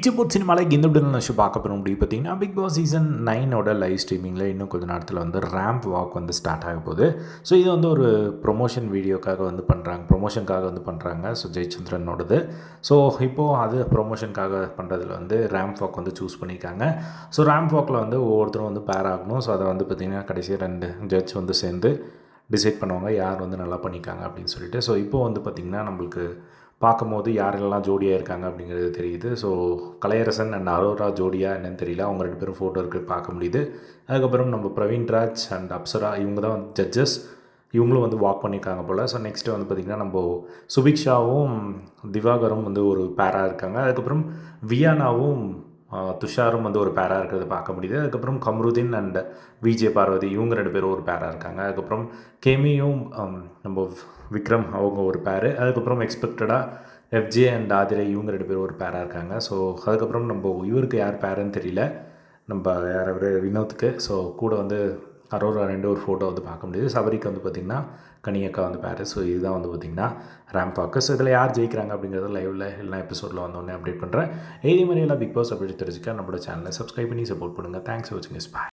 Picture சினிமாவில் இந்த விட ஷோ பார்க்க போகிறோம் அப்படி பார்த்தீங்கன்னா பிக் பாஸ் சீசன் 9 லைவ் ஸ்ட்ரீமிங்கில் இன்னும் கொஞ்சம் நேரத்தில் வந்து ரேம்ப் வாக் வந்து ஸ்டார்ட் ஆக போகுது. ஸோ இது வந்து ஒரு ப்ரொமோஷன் வீடியோக்காக வந்து பண்ணுறாங்க, ப்ரொமோஷனுக்காக வந்து பண்ணுறாங்க. ஸோ ஜெயச்சந்திரனோடது. ஸோ இப்போது அது ப்ரொமோஷனுக்காக பண்ணுறதுல வந்து ரேம்ப் வாக் வந்து சூஸ் பண்ணியிருக்காங்க. ஸோ ரேம்ப் வாக்கில் வந்து ஒவ்வொருத்தரும் வந்து பேர் ஆகணும். ஸோ அதை வந்து பார்த்திங்கன்னா கடைசியாக 2 ஜட்ஜ் வந்து சேர்ந்து டிசைட் பண்ணுவாங்க யார் வந்து நல்லா பண்ணியிருக்காங்க அப்படின்னு சொல்லிட்டு. ஸோ இப்போது வந்து பார்த்திங்கன்னா நம்மளுக்கு பார்க்கும்போது யாரெல்லாம் ஜோடியாக இருக்காங்க அப்படிங்கிறது தெரியுது. ஸோ கலையரசன் அண்ட் அரோரா ஜோடியாக என்னென்னு தெரியல, அவங்க 2 பேரும் ஃபோட்டோ இருக்குது பார்க்க முடியுது. அதுக்கப்புறம் நம்ம பிரவீன்ராஜ் அண்ட் அப்சரா இவங்க தான் வந்து ஜட்ஜஸ். இவங்களும் வந்து வாக் பண்ணியிருக்காங்க போல். ஸோ நெக்ஸ்ட்டு வந்து பார்த்திங்கன்னா நம்ம சுபிக்ஷாவும் திவாகரும் வந்து ஒரு பேராக இருக்காங்க. அதுக்கப்புறம் வியானாவும் துஷாரும் வந்து ஒரு பேராக இருக்கிறத பார்க்க முடியுது. அதுக்கப்புறம் கம்ருதீன் அண்ட் விஜே பார்வதி இவங்க 2 பேரும் ஒரு பேராக இருக்காங்க. அதுக்கப்புறம் கேமியும் நம்ம விக்ரம் அவங்க ஒரு பேரு. அதுக்கப்புறம் எக்ஸ்பெக்டடாக எஃப்ஜே அண்ட் ஆதிரை இவங்க 2 பேரும் ஒரு பேராக இருக்காங்க. ஸோ அதுக்கப்புறம் நம்ம இவருக்கு யார் பேருன்னு தெரியல, நம்ம யார் வினோத்துக்கு. ஸோ கூட வந்து அரோரா 2 ஒரு ஃபோட்டோ வந்து பார்க்க முடியுது. சபரிக்கு வந்து பார்த்திங்கன்னா கனியக்கா வந்து பேரு. ஸோ இதுதான் வந்து பார்த்திங்கன்னா ரேம்ப் வாக்கு. ஸோ இதில் யார் ஜெயிக்கிறாங்க அப்படிங்கிறத லைவில் இல்லைனா எபிசோடில் வந்தோடனே அப்டேட் பண்ணுறேன். இதே மாதிரி எல்லாம் பிக் பாஸ் அப்படி தெரிஞ்சுக்க நம்மளோட சேனலை சப்ஸ்கிரைப் பண்ணி சப்போர்ட் பண்ணுங்கள். தேங்க்ஸ் ஃபார் வாட்சிங். பாய்.